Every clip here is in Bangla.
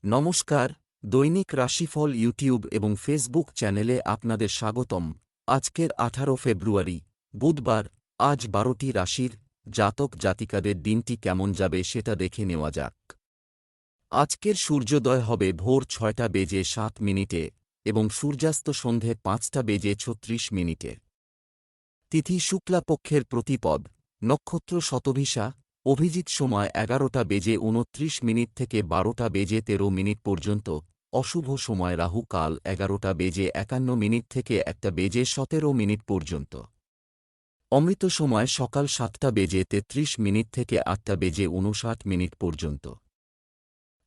নমস্কার, দৈনিক রাশিফল ইউটিউব এবং ফেসবুক চ্যানেলে আপনাদের স্বাগতম। আজকের 18 ফেব্রুয়ারি, বুধবার। আজ 12টি রাশির জাতক জাতিকাদের দিনটি কেমন যাবে সেটা দেখে নেওয়া যাক। আজকের সূর্যোদয় হবে ভোর 6টা বেজে 7 মিনিটে এবং সূর্যাস্ত সন্ধে 5টা বেজে 36 মিনিটে। তিথি শুক্লাপক্ষের প্রতিপদ, নক্ষত্র শতভিসা, অভিজিৎ সময় 11টা বেজে 29 মিনিট থেকে 12টা বেজে 13 মিনিট পর্যন্ত, অশুভ সময় রাহু কাল 11টা বেজে 51 মিনিট থেকে 1টা বেজে 17 মিনিট পর্যন্ত। অমৃত সময় সকাল 7টা বেজে 33 মিনিট থেকে 8টা বেজে 59 মিনিট পর্যন্ত।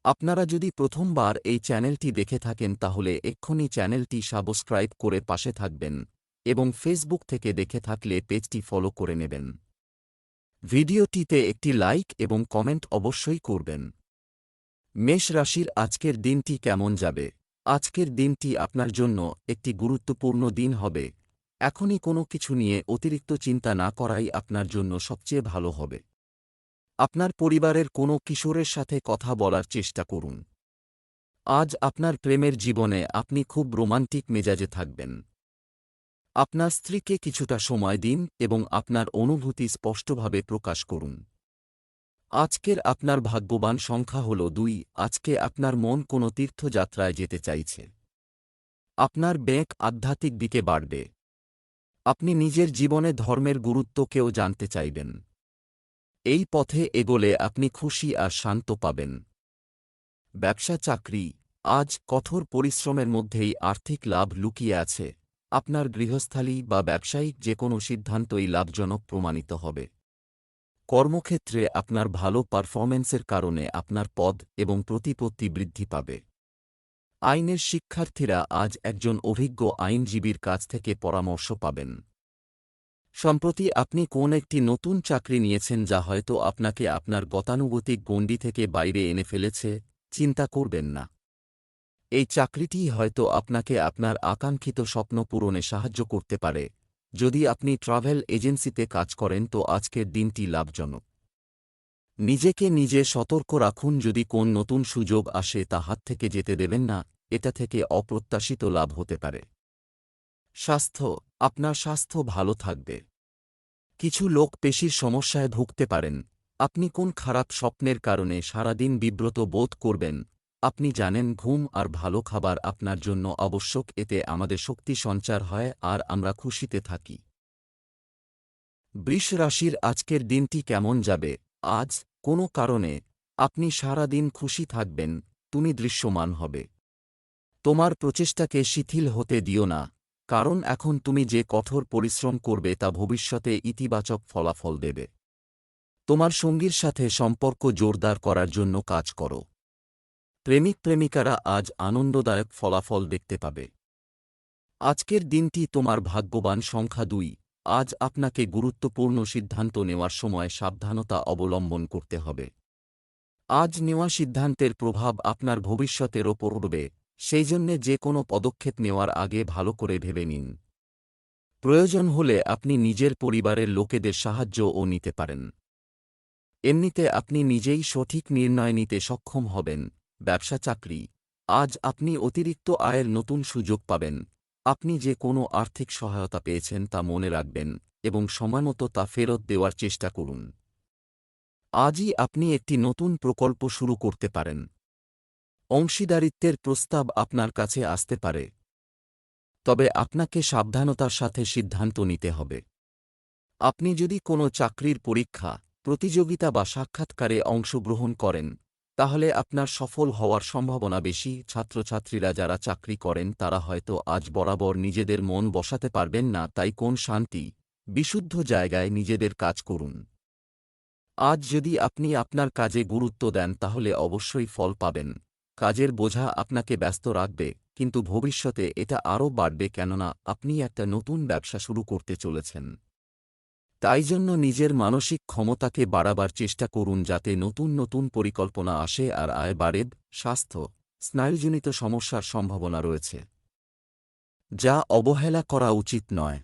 আপনারা যদি প্রথমবার এই চ্যানেলটি দেখে থাকেন তাহলে এক্ষুনি চ্যানেলটি সাবস্ক্রাইব করে পাশে থাকবেন এবং ফেসবুক থেকে দেখে থাকলে পেজটি ফলো করে নেবেন। ভিডিওটিতে একটি লাইক এবং কমেন্ট অবশ্যই করবেন। মেষ রাশির আজকের দিনটি কেমন যাবে? আজকের দিনটি আপনার জন্য একটি গুরুত্বপূর্ণ দিন হবে। এখনই কোনো কিছু নিয়ে অতিরিক্ত চিন্তা না করাই আপনার জন্য সবচেয়ে ভালো হবে। আপনার পরিবারের কোনো কিশোরের সাথে কথা বলার চেষ্টা করুন। আজ আপনার প্রেমের জীবনে আপনি খুব রোমান্টিক মেজাজে থাকবেন। আপনার স্ত্রীকে কিছুটা সময় দিন এবং আপনার অনুভূতি স্পষ্টভাবে প্রকাশ করুন। আজকের আপনার ভাগ্যবান সংখ্যা হল 2। আজকে আপনার মন কোনো তীর্থযাত্রায় যেতে চাইছে। আপনার বেগ আধ্যাত্মিক দিকে বাড়বে। আপনি নিজের জীবনে ধর্মের গুরুত্বকেও জানতে চাইবেন। এই পথে এগোলে আপনি খুশি আর শান্ত পাবেন। ব্যবসা চাকরি, আজ কঠোর পরিশ্রমের মধ্যেই আর্থিক লাভ লুকিয়ে আছে। আপনার গৃহস্থালী বা ব্যবসায়িক যে কোনো সিদ্ধান্তই লাভজনক প্রমাণিত হবে। কর্মক্ষেত্রে আপনার ভালো পারফরম্যান্সের কারণে আপনার পদ এবং প্রতিপত্তি বৃদ্ধি পাবে। আইনের শিক্ষার্থীরা আজ একজন অভিজ্ঞ আইনজীবীর কাছ থেকে পরামর্শ পাবেন। সম্প্রতি আপনি কোন একটি নতুন চাকরি নিয়েছেন যা হয়তো আপনাকে আপনার গতানুগতিক গণ্ডি থেকে বাইরে এনে ফেলেছে। চিন্তা করবেন না। এই চাকরিটিই হয়তো আপনাকে আপনার আকাঙ্ক্ষিত স্বপ্ন পূরণে সাহায্য করতে পারে। যদি আপনি ট্রাভেল এজেন্সিতে কাজ করেন তো আজকের দিনটি লাভজনক। নিজেকে নিজে সতর্ক রাখুন, যদি কোন নতুন সুযোগ আসে তা হাত থেকে যেতে দেবেন না, এটা থেকে অপ্রত্যাশিত লাভ হতে পারে। স্বাস্থ্য, আপনার স্বাস্থ্য ভালো থাকবে। কিছু লোক পেশির সমস্যায় ভুগতে পারেন। আপনি কোন খারাপ স্বপ্নের কারণে সারাদিন বিব্রত বোধ করবেন। আপনি জানেন ঘুম আর ভালো খাবার আপনার জন্য আবশ্যক, এতে আমাদের শক্তি সঞ্চার হয় আর আমরা খুশিতে থাকি। বৃষ রাশির আজকের দিনটি কেমন যাবে? আজ কোনো কারণে আপনি সারা দিন খুশি থাকবেন, তুমি দৃশ্যমান হবে। তোমার প্রচেষ্টাকে শিথিল হতে দিও না, কারণ এখন তুমি যে কঠোর পরিশ্রম করবে তা ভবিষ্যতে ইতিবাচক ফলাফল দেবে। তোমার সঙ্গীর সাথে সম্পর্ক জোরদার করার জন্য কাজ করো। প্রেমিক প্রেমিকারা আজ আনন্দদায়ক ফলাফল দেখতে পাবে। আজকের দিনটি তোমার ভাগ্যবান সংখ্যা 2। আজ আপনাকে গুরুত্বপূর্ণ সিদ্ধান্ত নেওয়ার সময় সাবধানতা অবলম্বন করতে হবে। আজ নেওয়া সিদ্ধান্তের প্রভাব আপনার ভবিষ্যতের ওপর পড়বে, সেই জন্যে যে কোনো পদক্ষেপ নেওয়ার আগে ভালো করে ভেবে নিন। প্রয়োজন হলে আপনি নিজের পরিবারের লোকেদের সাহায্যও নিতে পারেন। এমনিতে আপনি নিজেই সঠিক নির্ণয় নিতে সক্ষম হবেন। ব্যবসা চাকরি, আজ আপনি অতিরিক্ত আয়ের নতুন সুযোগ পাবেন। আপনি যে কোনো আর্থিক সহায়তা পেয়েছেন তা মনে রাখবেন এবং সময়মতো তা ফেরত দেওয়ার চেষ্টা করুন। আজই আপনি একটি নতুন প্রকল্প শুরু করতে পারেন। অংশীদারিত্বের প্রস্তাব আপনার কাছে আসতে পারে, তবে আপনাকে সাবধানতার সাথে সিদ্ধান্ত নিতে হবে। আপনি যদি কোনো চাকরির পরীক্ষা, প্রতিযোগিতা বা সাক্ষাৎকারে অংশগ্রহণ করেন তাহলে আপনার সফল হওয়ার সম্ভাবনা বেশি। ছাত্রছাত্রীরা যারা চাকরি করেন তারা হয়তো আজ বরাবর নিজেদের মন বসাতে পারবেন না, তাই কোন শান্তি, বিশুদ্ধ জায়গায় নিজেদের কাজ করুন। আজ যদি আপনি আপনার কাজে গুরুত্ব দেন তাহলে অবশ্যই ফল পাবেন। কাজের বোঝা আপনাকে ব্যস্ত রাখবে, কিন্তু ভবিষ্যতে এটা আরও বাড়বে, কেননা আপনি একটা নতুন ব্যবসা শুরু করতে চলেছেন। তাই জন্য নিজের মানসিক ক্ষমতাকে বাড়াবার চেষ্টা করুন যাতে নতুন নতুন পরিকল্পনা আসে আর আয় বাড়ে। স্বাস্থ্য, স্নায়ুজনিত সমস্যার সম্ভাবনা রয়েছে, যা অবহেলা করা উচিত নয়।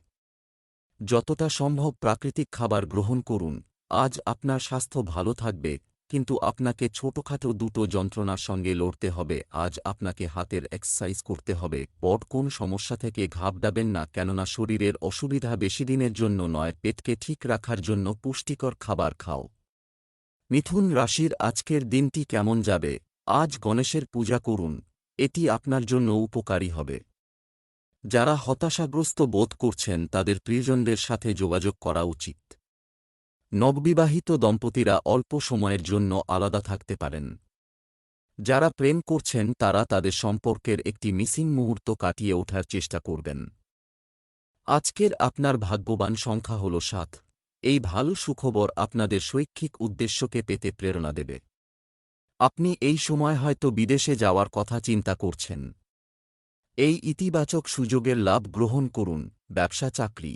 যতটা সম্ভব প্রাকৃতিক খাবার গ্রহণ করুন। আজ আপনার স্বাস্থ্য ভালো থাকবে, কিন্তু আপনাকে ছোটখাটো দুটো যন্ত্রণার সঙ্গে লড়তে হবে। আজ আপনাকে হাতের এক্সারসাইজ করতে হবে। বড় কোন সমস্যা থেকে ঘাবড়াবেন না, কেননা শরীরের অসুবিধা বেশিদিনের জন্য নয়। পেটকে ঠিক রাখার জন্য পুষ্টিকর খাবার খাও। মিথুন রাশির আজকের দিনটি কেমন যাবে? আজ গণেশের পূজা করুন, এটি আপনার জন্য উপকারী হবে। যারা হতাশাগ্রস্ত বোধ করছেন তাদের প্রিয়জনদের সাথে যোগাযোগ করা উচিত। নববিবাহিত দম্পতিরা অল্প সময়ের জন্য আলাদা থাকতে পারেন। যারা প্রেম করছেন তারা তাদের সম্পর্কের একটি মিসিং মুহূর্ত কাটিয়ে ওঠার চেষ্টা করবেন। আজকের আপনার ভাগ্যবান সংখ্যা হল 7। এই ভালো সুখবর আপনাদের শৈক্ষিক উদ্দেশ্যকে পেতে প্রেরণা দেবে। আপনি এই সময় হয়তো বিদেশে যাওয়ার কথা চিন্তা করছেন। এই ইতিবাচক সুযোগের লাভ গ্রহণ করুন। ব্যবসা চাকরি,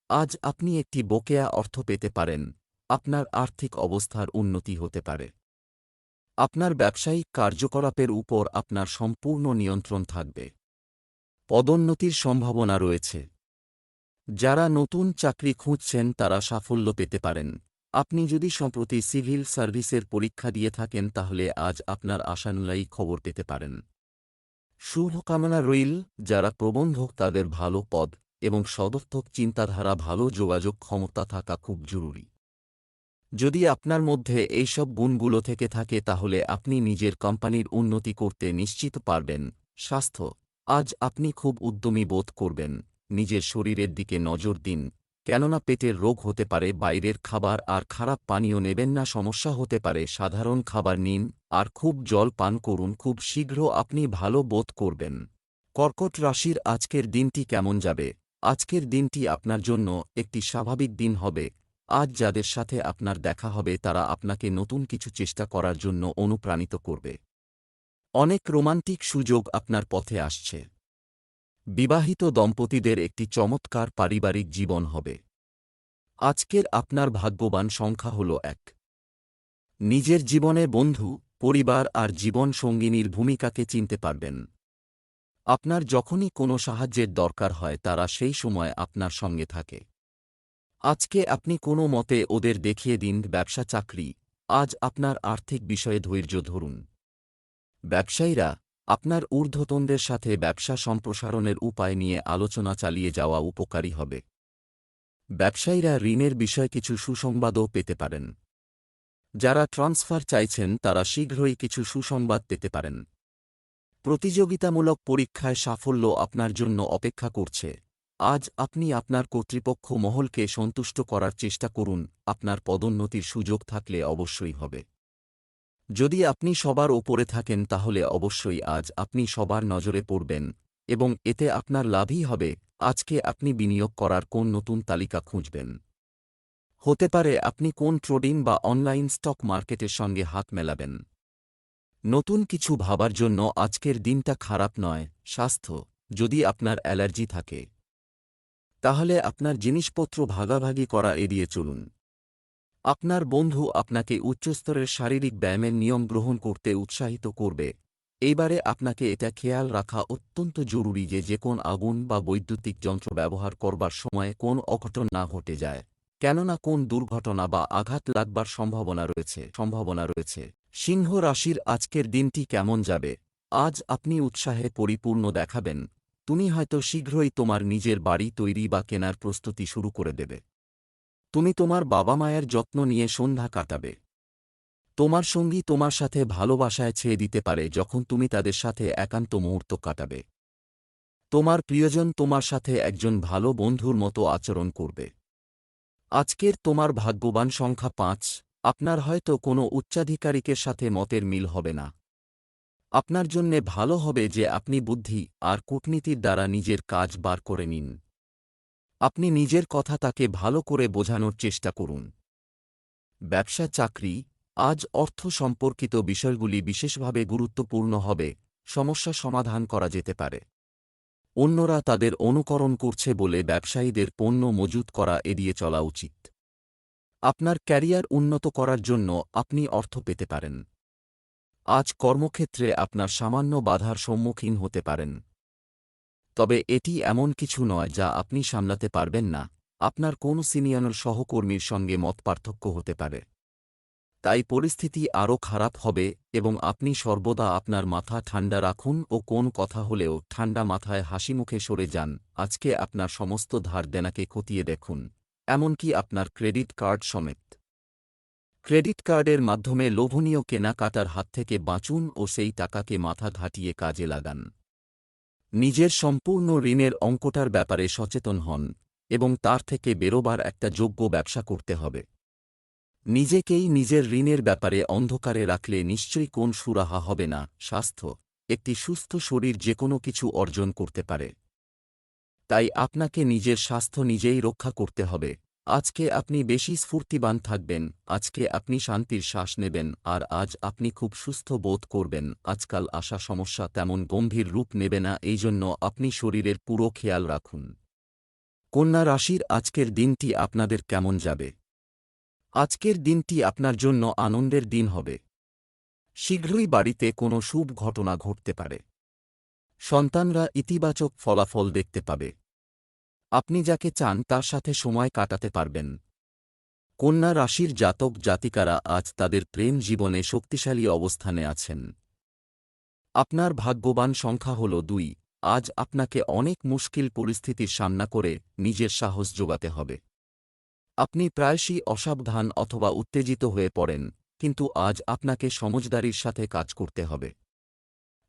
আজ আপনি একটি বকেয়া অর্থ পেতে পারেন। আপনার আর্থিক অবস্থার উন্নতি হতে পারে। আপনার ব্যবসায়িক কার্যকলাপের উপর আপনার সম্পূর্ণ নিয়ন্ত্রণ থাকবে। পদোন্নতির সম্ভাবনা রয়েছে। যারা নতুন চাকরি খুঁজছেন তারা সাফল্য পেতে পারেন। আপনি যদি সম্প্রতি সিভিল সার্ভিসের পরীক্ষা দিয়ে থাকেন তাহলে আজ আপনার আশানুযায়ী খবর পেতে পারেন। শুভকামনা রইল। যারা প্রবন্ধক তাদের ভালো পদ এবং সদর্থক চিন্তাধারা, ভালো যোগাযোগ ক্ষমতা থাকা খুব জরুরি। যদি আপনার মধ্যে এইসব গুণগুলো থেকে থাকে তাহলে আপনি নিজের কোম্পানির উন্নতি করতে নিশ্চিত পারবেন। স্বাস্থ্য, আজ আপনি খুব উদ্যমী বোধ করবেন। নিজের শরীরের দিকে নজর দিন, কেননা পেটের রোগ হতে পারে। বাইরের খাবার আর খারাপ পানীয় নেবেন না, সমস্যা হতে পারে। সাধারণ খাবার নিন আর খুব জল পান করুন, খুব শীঘ্র আপনি ভালো বোধ করবেন। কর্কট রাশির আজকের দিনটি কেমন যাবে? আজকের দিনটি আপনার জন্য একটি স্বাভাবিক দিন হবে। আজ যাদের সাথে আপনার দেখা হবে তারা আপনাকে নতুন কিছু চেষ্টা করার জন্য অনুপ্রাণিত করবে। অনেক রোমান্টিক সুযোগ আপনার পথে আসছে। বিবাহিত দম্পতিদের একটি চমৎকার পারিবারিক জীবন হবে। আজকের আপনার ভাগ্যবান সংখ্যা হল 1। নিজের জীবনে বন্ধু, পরিবার আর জীবন সঙ্গিনীর ভূমিকাকে চিনতে পারবেন। আপনার যখনই কোনো সাহায্যের দরকার হয় তারা সেই সময় আপনার সঙ্গে থাকে। আজকে আপনি কোনো মতে ওদের দেখিয়ে দিন। ব্যবসা চাকরি, আজ আপনার আর্থিক বিষয়ে ধৈর্য ধরুন। ব্যবসায়ীরা, আপনার ঊর্ধ্বতনদের সাথে ব্যবসা সম্প্রসারণের উপায় নিয়ে আলোচনা চালিয়ে যাওয়া উপকারী হবে। ব্যবসায়ীরা ঋণের বিষয়ে কিছু সুসংবাদও পেতে পারেন। যারা ট্রান্সফার চাইছেন তারা শীঘ্রই কিছু সুসংবাদ পেতে পারেন। প্রতিযোগিতামূলক পরীক্ষায় সাফল্য আপনার জন্য অপেক্ষা করছে। আজ আপনি আপনার কর্তৃপক্ষ মহলকে সন্তুষ্ট করার চেষ্টা করুন। আপনার পদোন্নতির সুযোগ থাকলে অবশ্যই হবে। যদি আপনি সবার ওপরে থাকেন তাহলে অবশ্যই আজ আপনি সবার নজরে পড়বেন এবং এতে আপনার লাভই হবে। আজকে আপনি বিনিয়োগ করার কোন নতুন তালিকা খুঁজবেন। হতে পারে আপনি কোন ট্রেডিং বা অনলাইন স্টক মার্কেটের সঙ্গে হাত মেলাবেন। নতুন কিছু ভাবার জন্য আজকের দিনটা খারাপ নয়। স্বাস্থ্য, যদি আপনার অ্যালার্জি থাকে তাহলে আপনার জিনিসপত্র ভাগাভাগি করা এড়িয়ে চলুন। আপনার বন্ধু আপনাকে উচ্চস্তরের শারীরিক ব্যায়ামের নিয়ম গ্রহণ করতে উৎসাহিত করবে। এইবারে আপনাকে এটা খেয়াল রাখা অত্যন্ত জরুরি যে কোন আগুন বা বৈদ্যুতিক যন্ত্র ব্যবহার করবার সময় কোন অঘটন না ঘটে যায়, কেননা কোন দুর্ঘটনা বা আঘাত লাগবার সম্ভাবনা রয়েছে। সিংহ রাশির আজকের দিনটি কেমন যাবে? আজ আপনি উৎসাহে পরিপূর্ণ দেখাবেন। তুমি হয়তো শীঘ্রই তোমার নিজের বাড়ি তৈরি বা কেনার প্রস্তুতি শুরু করে দেবে। তুমি তোমার বাবা মায়ের যত্ন নিয়ে সন্ধ্যা কাটাবে। তোমার সঙ্গী তোমার সাথে ভালোবাসায় ছেয়ে দিতে পারে যখন তুমি তাদের সাথে একান্ত মুহূর্ত কাটাবে। তোমার প্রিয়জন তোমার সাথে একজন ভালো বন্ধুর মতো আচরণ করবে। আজকের তোমার ভাগ্যবান সংখ্যা 5। আপনার হয়তো কোনো উচ্চাধিকারিকের সাথে মতের মিল হবে না। আপনার জন্যে ভালো হবে যে আপনি বুদ্ধি আর কূটনীতির দ্বারা নিজের কাজ বার করে নিন। আপনি নিজের কথা তাকে ভালো করে বোঝানোর চেষ্টা করুন। ব্যবসা চাকরি, আজ অর্থ সম্পর্কিত বিষয়গুলি বিশেষভাবে গুরুত্বপূর্ণ হবে। সমস্যা সমাধান করা যেতে পারে। অন্যরা তাদের অনুকরণ করছে বলে ব্যবসায়ীদের পণ্য মজুত করা এড়িয়ে চলা উচিত। আপনার ক্যারিয়ার উন্নত করার জন্য আপনি অর্থ পেতে পারেন। আজ কর্মক্ষেত্রে আপনার সামান্য বাধার সম্মুখীন হতে পারেন। তবে এটি এমন কিছু নয় যা আপনি সামলাতে পারবেন না। আপনার কোন সিনিয়র সহকর্মীর সঙ্গে মতপার্থক্য হতে পারে। তাই পরিস্থিতি আরও খারাপ হবে এবং আপনি সর্বদা আপনার মাথা ঠান্ডা রাখুন ও কোন কথা হলেও ঠান্ডা মাথায় হাসিমুখে সরে যান। আজকে আপনার সমস্ত ধার দেনাকে খতিয়ে দেখুন, এমনকি আপনার ক্রেডিট কার্ড সমেত। ক্রেডিট কার্ডের মাধ্যমে লোভনীয় কেনাকাটার হাত থেকে বাঁচুন ও সেই টাকাকে মাথা ঘাটিয়ে কাজে লাগান। নিজের সম্পূর্ণ ঋণের অঙ্কটার ব্যাপারে সচেতন হন এবং তার থেকে বেরোবার একটা যোগ্য ব্যবসা করতে হবে। নিজেকেই নিজের ঋণের ব্যাপারে অন্ধকারে রাখলে নিশ্চয়ই কোন সুরাহা হবে না। স্বাস্থ্য, একটি সুস্থ শরীর যেকোনো কিছু অর্জন করতে পারে। তাই আপনাকে নিজের স্বাস্থ্য নিজেই রক্ষা করতে হবে। আজকে আপনি বেশি স্ফূর্তিবান থাকবেন, আজকে আপনি শান্তির শ্বাস নেবেন, আর আজ আপনি খুব সুস্থ বোধ করবেন। আজকাল আসা সমস্যা তেমন গম্ভীর রূপ নেবে না, এই জন্য আপনি শরীরের পুরো খেয়াল রাখুন। কন্যা রাশির আজকের দিনটি আপনাদের কেমন যাবে? আজকের দিনটি আপনার জন্য আনন্দের দিন হবে। শীঘ্রই বাড়িতে কোনো শুভ ঘটনা ঘটতে পারে। সন্তানরা ইতিবাচক ফলাফল দেখতে পাবে। আপনি যাকে চান তার সাথে সময় কাটাতে পারবেন। কন্যা রাশির জাতক জাতিকারা আজ তাদের প্রেম জীবনে শক্তিশালী অবস্থানে আছেন। আপনার ভাগ্যবান সংখ্যা হল 2। আজ আপনাকে অনেক মুশকিল পরিস্থিতির সামনা করে নিজের সাহস জোগাতে হবে। আপনি প্রায়শই অসাবধান অথবা উত্তেজিত হয়ে পড়েন, কিন্তু আজ আপনাকে সমঝদারির সাথে কাজ করতে হবে।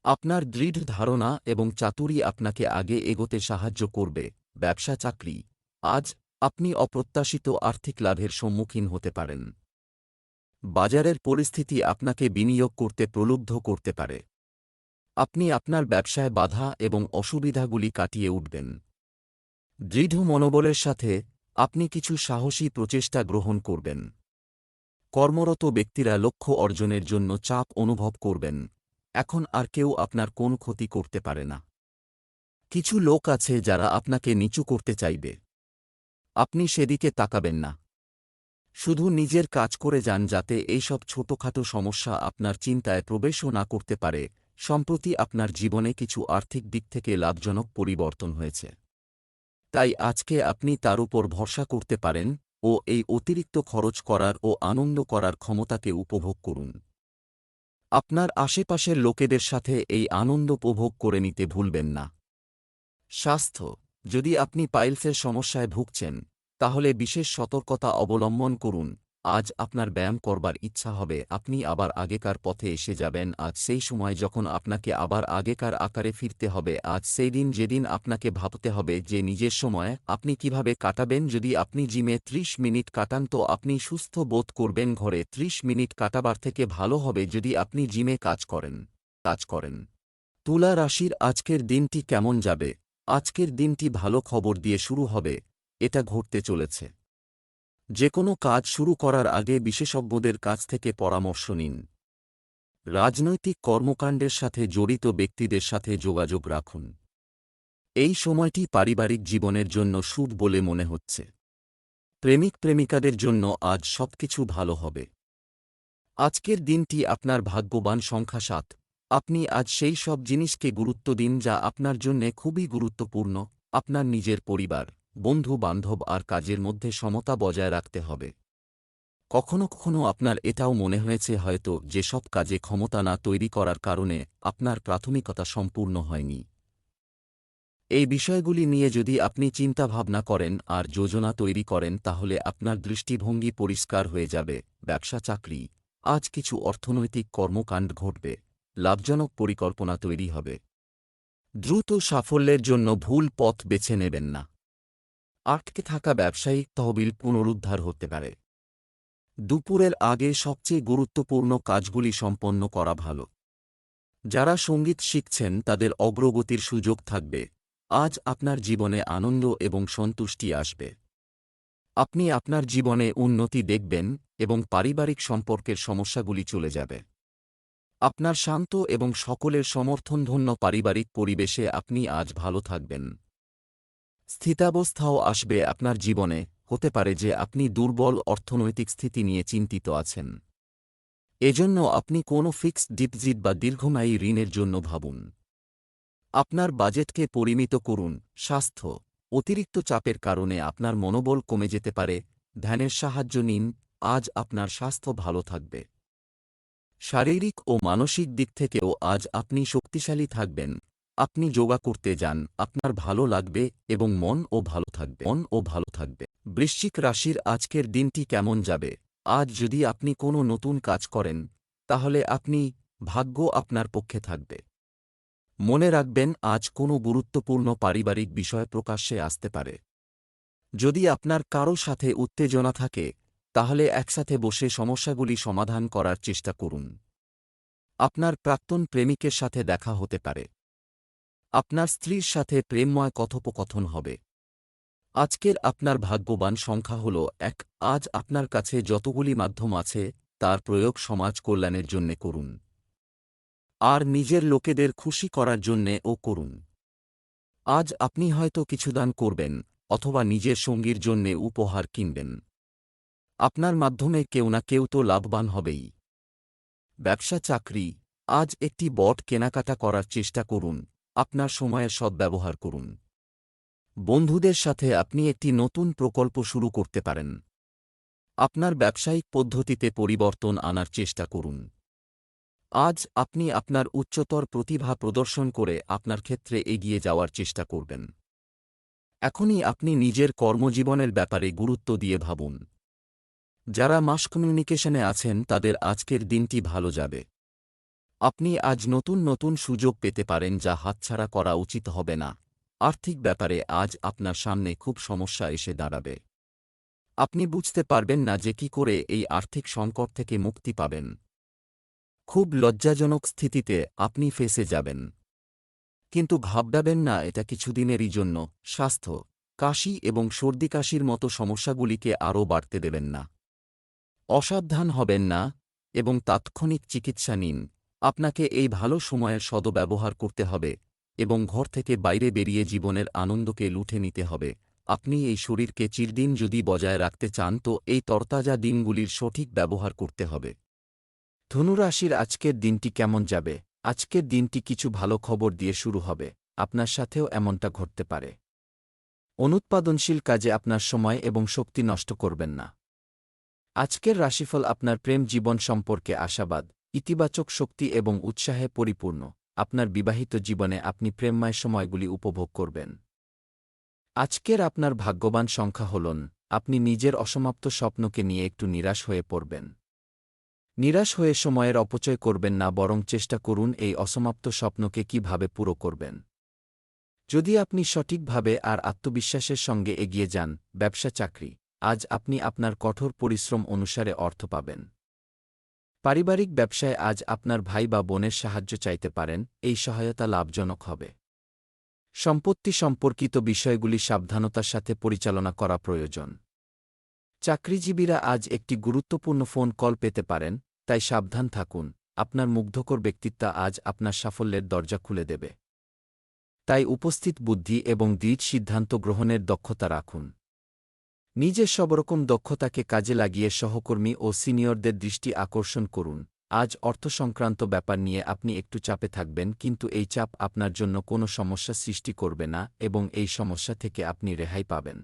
আপনার দৃঢ় ধারণা এবং চাতুরী আপনাকে আগে এগোতে সাহায্য করবে। ব্যবসা চাকরি, আজ আপনি অপ্রত্যাশিত আর্থিক লাভের সম্মুখীন হতে পারেন। বাজারের পরিস্থিতি আপনাকে বিনিয়োগ করতে প্রলুব্ধ করতে পারে। আপনি আপনার ব্যবসায় বাধা এবং অসুবিধাগুলি কাটিয়ে উঠবেন। দৃঢ় মনোবলের সাথে আপনি কিছু সাহসী প্রচেষ্টা গ্রহণ করবেন। কর্মরত ব্যক্তিরা লক্ষ্য অর্জনের জন্য চাপ অনুভব করবেন। এখন আর কেউ আপনার কোন ক্ষতি করতে পারে না। কিছু লোক আছে যারা আপনাকে নিচু করতে চাইবে। আপনি সেদিকে তাকাবেন না। শুধু নিজের কাজ করে যান যাতে এইসব ছোটখাটো সমস্যা আপনার চিন্তায় প্রবেশও না করতে পারে। সম্প্রতি আপনার জীবনে কিছু আর্থিক দিক থেকে লাভজনক পরিবর্তন হয়েছে। তাই আজকে আপনি তার উপর ভরসা করতে পারেন ও এই অতিরিক্ত খরচ করার ও আনন্দ করার ক্ষমতাকে উপভোগ করুন। আপনার আশেপাশের লোকেদের সাথে এই আনন্দ উপভোগ করে নিতে ভুলবেন না। স্বাস্থ্য, যদি আপনি পাইলসের সমস্যায় ভুগছেন, তাহলে বিশেষ সতর্কতা অবলম্বন করুন। আজ আপনার ব্যায়াম করবার ইচ্ছা হবে, আপনি আবার আগেকার পথে এসে যাবেন। আজ সেই সময় যখন আপনাকে আবার আগেকার আকারে ফিরতে হবে। আজ সেই দিন যেদিন আপনাকে ভাবতে হবে যে নিজের সময় আপনি কিভাবে কাটাবেন। যদি আপনি জিমে 30 মিনিট কাটান তো আপনি সুস্থ বোধ করবেন। ঘরে 30 মিনিট কাটাবার থেকে ভালো হবে যদি আপনি জিমে কাজ করেন। তুলা রাশির আজকের দিনটি কেমন যাবে? আজকের দিনটি ভালো খবর দিয়ে শুরু হবে, এটা ঘটতে চলেছে। যে কোনো কাজ শুরু করার আগে বিশেষজ্ঞদের কাছ থেকে পরামর্শ নিন। রাজনৈতিক কর্মকাণ্ডের সাথে জড়িত ব্যক্তিদের সাথে যোগাযোগ রাখুন। এই সময়টি পারিবারিক জীবনের জন্য শুভ বলে মনে হচ্ছে। প্রেমিক প্রেমিকাদের জন্য আজ সবকিছু ভালো হবে। আজকের দিনটি আপনার ভাগ্যবান সংখ্যা 7। আপনি আজ সেই সব জিনিসকে গুরুত্ব দিন যা আপনার জন্যে খুবই গুরুত্বপূর্ণ। আপনার নিজের পরিবার, বন্ধু বান্ধব আর কাজের মধ্যে সমতা বজায় রাখতে হবে। কখনো কখনো আপনার এটাও মনে হয়েছে হয়তো যেসব কাজে ক্ষমতা না তৈরি করার কারণে আপনার প্রাথমিকতা সম্পূর্ণ হয়নি। এই বিষয়গুলি নিয়ে যদি আপনি চিন্তাভাবনা করেন আর যোজনা তৈরি করেন তাহলে আপনার দৃষ্টিভঙ্গি পরিষ্কার হয়ে যাবে। ব্যবসা চাকরি, আজ কিছু অর্থনৈতিক কর্মকাণ্ড ঘটবে। লাভজনক পরিকল্পনা তৈরি হবে। দ্রুত সাফল্যের জন্য ভুল পথ বেছে নেবেন না। আটকে থাকা ব্যবসায়িক তহবিল পুনরুদ্ধার হতে পারে। দুপুরের আগে সবচেয়ে গুরুত্বপূর্ণ কাজগুলি সম্পন্ন করা ভালো। যারা সঙ্গীত শিখছেন তাদের অগ্রগতির সুযোগ থাকবে। আজ আপনার জীবনে আনন্দ এবং সন্তুষ্টি আসবে। আপনি আপনার জীবনে উন্নতি দেখবেন এবং পারিবারিক সম্পর্কের সমস্যাগুলি চলে যাবে। আপনার শান্ত এবং সকলের সমর্থনধন্য পারিবারিক পরিবেশে আপনি আজ ভালো থাকবেন। স্থিতাবস্থাও আসবে আপনার জীবনে। হতে পারে যে আপনি দুর্বল অর্থনৈতিক স্থিতি নিয়ে চিন্তিত আছেন। এজন্য আপনি কোনো ফিক্সড ডিপোজিট বা দীর্ঘমেয়াদী ঋণের জন্য ভাবুন। আপনার বাজেটকে পরিমিত করুন। স্বাস্থ্য, অতিরিক্ত চাপের কারণে আপনার মনোবল কমে যেতে পারে। ধ্যানের সাহায্য নিন, আজ আপনার স্বাস্থ্য ভালো থাকবে। শারীরিক ও মানসিক দিক থেকেও আজ আপনি শক্তিশালী থাকবেন। আপনি যোগা করতে যান, আপনার ভালো লাগবে এবং মনও ভালো থাকবে। বৃশ্চিক রাশির আজকের দিনটি কেমন যাবে? আজ যদি আপনি কোনো নতুন কাজ করেন, তাহলে ভাগ্য আপনার পক্ষে থাকবে। মনে রাখবেন, আজ কোনো গুরুত্বপূর্ণ পারিবারিক বিষয় প্রকাশ্যে আসতে পারে। যদি আপনার কারো সাথে উত্তেজনা থাকে, তাহলে একসাথে বসে সমস্যাগুলি সমাধান করার চেষ্টা করুন। আপনার প্রাক্তন প্রেমিকের সাথে দেখা হতে পারে। আপনার স্ত্রীর সাথে প্রেমময় কথোপকথন হবে। আজকের আপনার ভাগ্যবান সংখ্যা হল 1। আজ আপনার কাছে যতগুলি মাধ্যম আছে, তার প্রয়োগ সমাজ কল্যাণের জন্যে করুন। আর নিজের লোকেদের খুশি করার জন্যেও করুন। আজ আপনি হয়তো কিছু দান করবেন, অথবা নিজের সঙ্গীর জন্যে উপহার কিনবেন। আপনার মাধ্যমে কেউ না কেউ তো লাভবান হবেই। ব্যবসা চাকরি, আজ একটি বট কেনাকাটা করার চেষ্টা করুন। আপনার সময়ের সদ্ব্যবহার করুন। বন্ধুদের সাথে আপনি একটি নতুন প্রকল্প শুরু করতে পারেন। আপনার ব্যবসায়িক পদ্ধতিতে পরিবর্তন আনার চেষ্টা করুন। আজ আপনি আপনার উচ্চতর প্রতিভা প্রদর্শন করে আপনার ক্ষেত্রে এগিয়ে যাওয়ার চেষ্টা করবেন। এখনই আপনি নিজের কর্মজীবনের ব্যাপারে গুরুত্ব দিয়ে ভাবুন। যারা মাস কমিউনিকেশনে আছেন, তাদের আজকের দিনটি ভালো যাবে। আপনি আজ নতুন নতুন সুযোগ পেতে পারেন, যা হাতছাড়া করা উচিত হবে না। আর্থিক ব্যাপারে আজ আপনার সামনে খুব সমস্যা এসে দাঁড়াবে। আপনি বুঝতে পারবেন না যে কি করে এই আর্থিক সংকট থেকে মুক্তি পাবেন। খুব লজ্জাজনক স্থিতিতে আপনি ফেঁসে যাবেন। কিন্তু ঘাবড়াবেন না, এটা কিছুদিনেরই জন্য। স্বাস্থ্য, কাশি এবং সর্দিকাশির মতো সমস্যাগুলিকে আরও বাড়তে দেবেন না। অসাবধান হবেন না এবং তাৎক্ষণিক চিকিৎসা নিন। আপনাকে এই ভালো সময়ের সদ্ব্যবহার করতে হবে এবং ঘর থেকে বাইরে বেরিয়ে জীবনের আনন্দকে লুঠে নিতে হবে। আপনি এই শরীরকে চিরদিন যদি বজায় রাখতে চান, তো এই তরতাজা দিনগুলির সঠিক ব্যবহার করতে হবে। ধনুরাশির আজকের দিনটি কেমন যাবে? আজকের দিনটি কিছু ভালো খবর দিয়ে শুরু হবে। আপনার সাথেও এমনটা ঘটতে পারে। অনুৎপাদনশীল কাজে আপনার সময় এবং শক্তি নষ্ট করবেন না। আজকের রাশিফল আপনার প্রেম জীবন সম্পর্কে আশাবাদ, ইতিবাচক শক্তি এবং উৎসাহে পরিপূর্ণ। আপনার বিবাহিত জীবনে আপনি প্রেমময় সময়গুলি উপভোগ করবেন। আজকের আপনার ভাগ্যবান সংখ্যা হলন। আপনি নিজের অসমাপ্ত স্বপ্নকে নিয়ে একটু নিরাশ হয়ে পড়বেন। নিরাশ হয়ে সময়ের অপচয় করবেন না, বরং চেষ্টা করুন এই অসমাপ্ত স্বপ্নকে কিভাবে পুরো করবেন। যদি আপনি সঠিকভাবে আর আত্মবিশ্বাসের সঙ্গে এগিয়ে যান, ব্যবসা চাকরি, আজ আপনি আপনার কঠোর পরিশ্রম অনুসারে অর্থ পাবেন। পারিবারিক ব্যবসায় আজ আপনার ভাই বা বোনের সাহায্য চাইতে পারেন, এই সহায়তা লাভজনক হবে। সম্পত্তি সম্পর্কিত বিষয়গুলি সাবধানতার সাথে পরিচালনা করা প্রয়োজন। চাকরিজীবীরা আজ একটি গুরুত্বপূর্ণ ফোন কল পেতে পারেন, তাই সাবধান থাকুন। আপনার মুগ্ধকর ব্যক্তিত্ব আজ আপনার সাফল্যের দরজা খুলে দেবে। তাই উপস্থিত বুদ্ধি এবং দৃঢ় সিদ্ধান্ত গ্রহণের দক্ষতা রাখুন। নিজের সবরকম দক্ষতাকে কাজে লাগিয়ে সহকর্মী ও সিনিয়রদের দৃষ্টি আকর্ষণ করুন। আজ অর্থ সংক্রান্ত ব্যাপার নিয়ে আপনি একটু চাপে থাকবেন, কিন্তু এই চাপ আপনার জন্য কোনো সমস্যা সৃষ্টি করবে না এবং এই সমস্যা থেকে আপনি রেহাই পাবেন।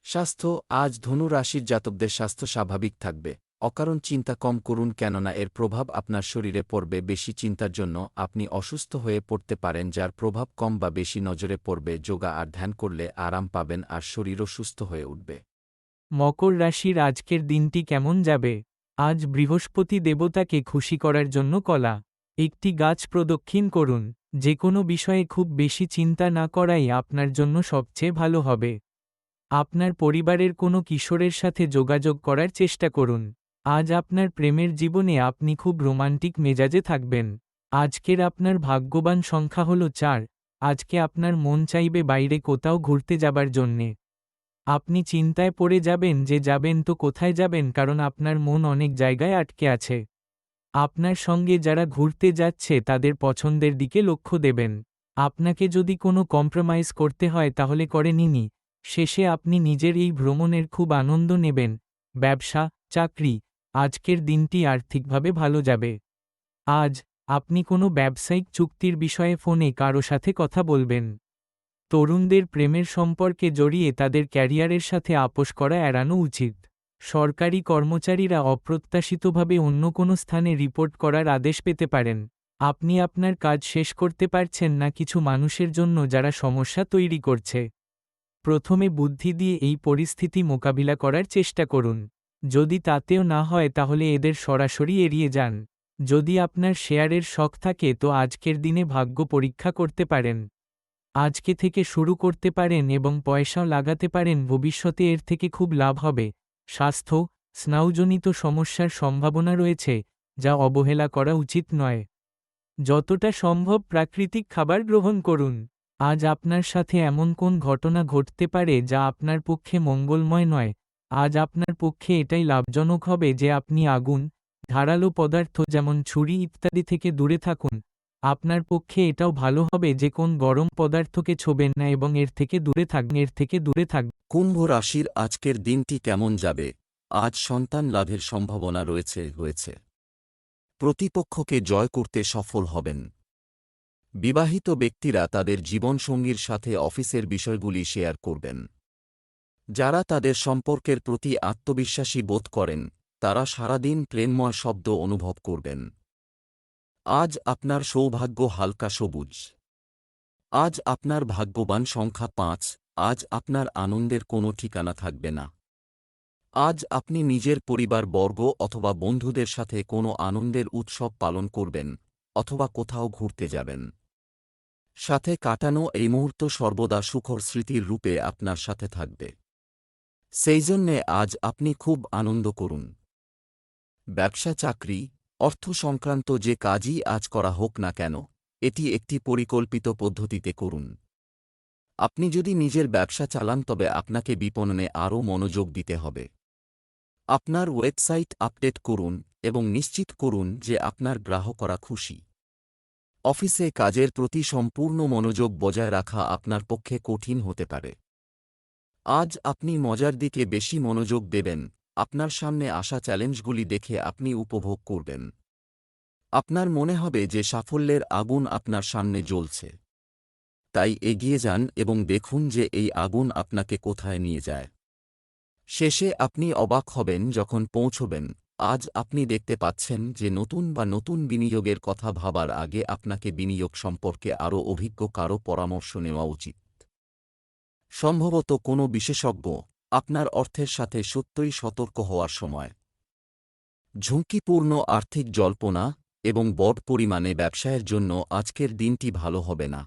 স্বাস্থ্য, আজ ধনু রাশির জাতকদের স্বাস্থ্য স্বাভাবিক থাকবে। অকারণ চিন্তা কম করুন, কেননা এর প্রভাব আপনার শরীরে পড়বে। বেশি চিন্তার জন্য আপনি অসুস্থ হয়ে পড়তে পারেন, যার প্রভাব কম বা বেশি নজরে পড়বে। যোগা আর ধ্যান করলে আরাম পাবেন আর শরীরও সুস্থ হয়ে উঠবে। মকর রাশির আজকের দিনটি কেমন যাবে? আজ বৃহস্পতি দেবতাকে খুশি করার জন্য একটি গাছ প্রদক্ষিণ করুন। যে কোনো বিষয়ে খুব বেশি চিন্তা না করাই আপনার জন্য সবচেয়ে ভালো হবে। আপনার পরিবারের কোনো কিশোরের সাথে যোগাযোগ করার চেষ্টা করুন। আজ আপনার প্রেমের জীবনে আপনি খুব রোমান্টিক মেজাজে থাকবেন। আজকের আপনার ভাগ্যবান সংখ্যা হল 4। আজকে আপনার মন চাইবে বাইরে কোথাও ঘুরতে যাবার জন্যে। আপনি চিন্তায় পড়ে যাবেন যে যাবেন তো কোথায় যাবেন, কারণ আপনার মন অনেক জায়গায় আটকে আছে। আপনার সঙ্গে যারা ঘুরতে যাচ্ছে তাদের পছন্দের দিকে লক্ষ্য দেবেন। আপনাকে যদি কোনো কম্প্রোমাইজ করতে হয় তাহলে করে নিনই। শেষে আপনি নিজের এই ভ্রমণের খুব আনন্দ নেবেন। ব্যবসা, চাকরি, আজকের দিনটি আর্থিকভাবে ভালো যাবে। আজ আপনি কোনো ব্যবসায়িক চুক্তির বিষয়ে ফোনে কারো সাথে কথা বলবেন। তরুণদের প্রেমের সম্পর্কে জড়িয়ে তাদের ক্যারিয়ারের সাথে আপোস করা এড়ানো উচিত। সরকারি কর্মচারীরা অপ্রত্যাশিতভাবে অন্য কোনো স্থানে রিপোর্ট করার আদেশ পেতে পারেন। আপনি আপনার কাজ শেষ করতে পারছেন না কিছু মানুষের জন্য যারা সমস্যা তৈরি করছে। প্রথমে বুদ্ধি দিয়ে এই পরিস্থিতি মোকাবিলা করার চেষ্টা করুন। যদি তাতেও না হয় তাহলে এদের সরাসরি এড়িয়ে যান। যদি আপনার শেয়ারের শখ থাকে তো আজকের দিনে ভাগ্য পরীক্ষা করতে পারেন। আজকে থেকে শুরু করতে পারেন এবং পয়সাও লাগাতে পারেন, ভবিষ্যতে এর থেকে খুব লাভ হবে। স্বাস্থ্য, স্নায়ুজনিত সমস্যার সম্ভাবনা রয়েছে, যা অবহেলা করা উচিত নয়। যতটা সম্ভব প্রাকৃতিক খাবার গ্রহণ করুন। আজ আপনার সাথে এমন কোন ঘটনা ঘটতে পারে যা আপনার পক্ষে মঙ্গলময় নয়। আজ আপনার পক্ষে এটাই লাভজনক হবে যে আপনি আগুন, ধারালো পদার্থ যেমন ছুরি ইত্যাদি থেকে দূরে থাকুন। আপনার পক্ষে এটাও ভালো হবে যে কোন গরম পদার্থকে ছোবেন না এবং এর থেকে দূরে থাকবেন। কুম্ভ রাশির আজকের দিনটি কেমন যাবে? আজ সন্তান লাভের সম্ভাবনা রয়েছে। প্রতিপক্ষকে জয় করতে সফল হবেন। বিবাহিত ব্যক্তিরা তাদের জীবনসঙ্গীর সাথে অফিসের বিষয়গুলি শেয়ার করবেন। যারা তাদের সম্পর্কের প্রতি আত্মবিশ্বাসী বোধ করেন, তারা সারাদিন প্রেমময় শব্দ অনুভব করবেন। আজ আপনার সৌভাগ্য হালকা সবুজ। আজ আপনার ভাগ্যবান সংখ্যা 5। আজ আপনার আনন্দের কোনো ঠিকানা থাকবে না। আজ আপনি নিজের পরিবারবর্গ অথবা বন্ধুদের সাথে কোনো আনন্দের উৎসব পালন করবেন, অথবা কোথাও ঘুরতে যাবেন। সাথে কাটানো এই মুহূর্ত সর্বদা সুখর স্মৃতির রূপে আপনার সাথে থাকবে। সেই জন্যে আজ আপনি খুব আনন্দ করুন। ব্যবসা, চাকরি, অর্থ সংক্রান্ত যে কাজই আজ করা হোক না কেন, এটি একটি পরিকল্পিত পদ্ধতিতে করুন। আপনি যদি নিজের ব্যবসা চালান তবে আপনাকে বিপণনে আরও মনোযোগ দিতে হবে। আপনার ওয়েবসাইট আপডেট করুন এবং নিশ্চিত করুন যে আপনার গ্রাহকরা খুশি। অফিসে কাজের প্রতি সম্পূর্ণ মনোযোগ বজায় রাখা আপনার পক্ষে কঠিন হতে পারে। আজ আপনি মজার দিকে বেশি মনোযোগ দেবেন। আপনার সামনে আসা চ্যালেঞ্জগুলি দেখে আপনি উপভোগ করবেন। আপনার মনে হবে যে সাফল্যের আগুন আপনার সামনে জ্বলছে। তাই এগিয়ে যান এবং দেখুন যে এই আগুন আপনাকে কোথায় নিয়ে যায়। শেষে আপনি অবাক হবেন যখন পৌঁছবেন। আজ আপনি দেখতে পাচ্ছেন যে নতুন বিনিয়োগের কথা ভাবার আগে আপনাকে বিনিয়োগ সম্পর্কে আরও অভিজ্ঞ কারো পরামর্শ নেওয়া উচিত। সম্ভবত কোনো বিশেষজ্ঞ। আপনার অর্থের সাথে সত্যই সতর্ক হওয়ার সময়। ঝুঁকিপূর্ণ আর্থিক জল্পনা এবং বড় পরিমাণে ব্যবসায়ের জন্য আজকের দিনটি ভালো হবে না।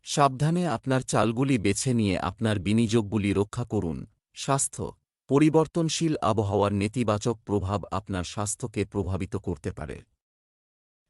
সাবধানে আপনার চালগুলি বেছে নিয়ে আপনার বিনিয়োগগুলি রক্ষা করুন। স্বাস্থ্য, পরিবর্তনশীল আবহাওয়ার নেতিবাচক প্রভাব আপনার স্বাস্থ্যকে প্রভাবিত করতে পারে।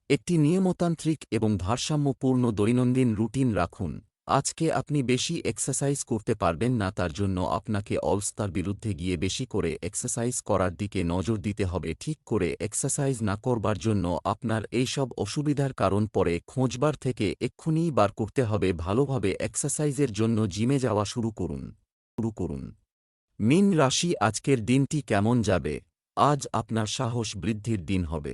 একটি নিয়মতান্ত্রিক এবং ভারসাম্যপূর্ণ দৈনন্দিন রুটিন রাখুন। আজকে আপনি বেশি এক্সারসাইজ করতে পারবেন না, তার জন্য আপনাকে অলসতার বিরুদ্ধে গিয়ে বেশি করে এক্সারসাইজ করার দিকে নজর দিতে হবে। ঠিক করে এক্সারসাইজ না করবার জন্য আপনার এইসব অসুবিধার কারণ পরে খোঁজবার থেকে এক্ষুনিই বার করতে হবে। ভালোভাবে এক্সারসাইজের জন্য জিমে যাওয়া শুরু করুন। মীন রাশি, আজকের দিনটি কেমন যাবে? আজ আপনার সাহস বৃদ্ধির দিন হবে।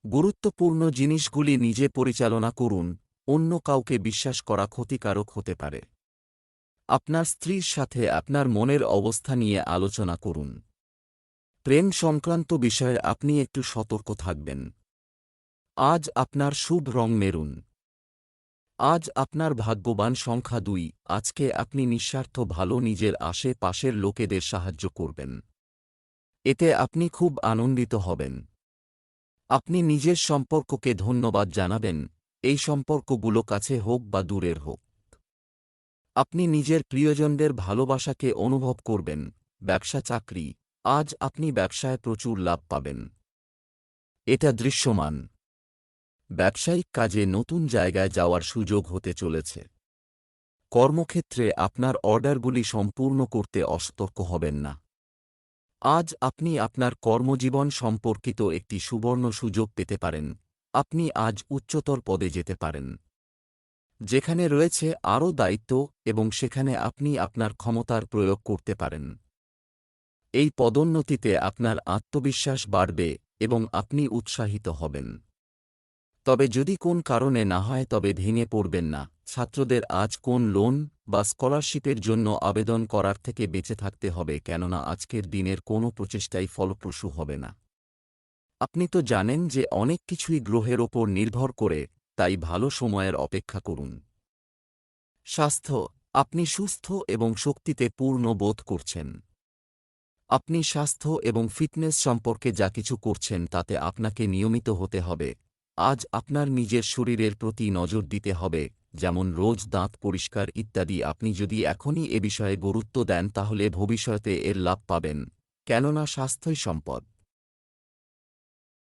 গুরুত্বপূর্ণ জিনিসগুলি নিজে পরিচালনা করুন। অন্য কাউকে বিশ্বাস করা ক্ষতিকারক হতে পারে। আপনার স্ত্রীর সাথে আপনার মনের অবস্থা নিয়ে আলোচনা করুন। প্রেম সংক্রান্ত বিষয়ে আপনি একটু সতর্ক থাকবেন। আজ আপনার শুভ রং মেরুন। আজ আপনার ভাগ্যবান সংখ্যা 2। আজকে আপনি নিঃস্বার্থ ভালো নিজের আশেপাশের লোকেদের সাহায্য করবেন। এতে আপনি খুব আনন্দিত হবেন। আপনি নিজের সম্পর্ককে ধন্যবাদ জানাবেন, এই সম্পর্কগুলো কাছে হোক বা দূরের হোক। আপনি নিজের প্রিয়জনদের ভালোবাসাকে অনুভব করবেন। ব্যবসা, চাকরি, আজ আপনি ব্যবসায় প্রচুর লাভ পাবেন। এটা দৃশ্যমান। ব্যবসায়িক কাজে নতুন জায়গায় যাওয়ার সুযোগ হতে চলেছে। কর্মক্ষেত্রে আপনার অর্ডারগুলি সম্পূর্ণ করতে অসতর্ক হবেন না। আজ আপনি আপনার কর্মজীবন সম্পর্কিত একটি সুবর্ণ সুযোগ পেতে পারেন। আপনি আজ উচ্চতর পদে যেতে পারেন, যেখানে রয়েছে আরও দায়িত্ব, এবং সেখানে আপনি আপনার ক্ষমতার প্রয়োগ করতে পারেন। এই পদোন্নতিতে আপনার আত্মবিশ্বাস বাড়বে এবং আপনি উৎসাহিত হবেন। তবে যদি কোন কারণে না হয় তবে ভেঙে পড়বেন না। ছাত্রদের আজ কোন লোন বা স্কলারশিপের জন্য আবেদন করার থেকে বেঁচে থাকতে হবে, কেননা আজকের দিনের কোনো প্রচেষ্টাই ফলপ্রসূ হবে না। আপনি তো জানেন যে অনেক কিছুই গ্রহের ওপর নির্ভর করে, তাই ভালো সময়ের অপেক্ষা করুন। স্বাস্থ্য, আপনি সুস্থ এবং শক্তিতে পূর্ণ বোধ করছেন। আপনি স্বাস্থ্য এবং ফিটনেস সম্পর্কে যা কিছু করছেন তাতে আপনাকে নিয়মিত হতে হবে। আজ আপনার নিজের শরীরের প্রতি নজর দিতে হবে, যেমন রোজ দাঁত পরিষ্কার ইত্যাদি। আপনি যদি এখনই এ বিষয়ে গুরুত্ব দেন তাহলে ভবিষ্যতে এর লাভ পাবেন, কেননা স্বাস্থ্যই সম্পদ।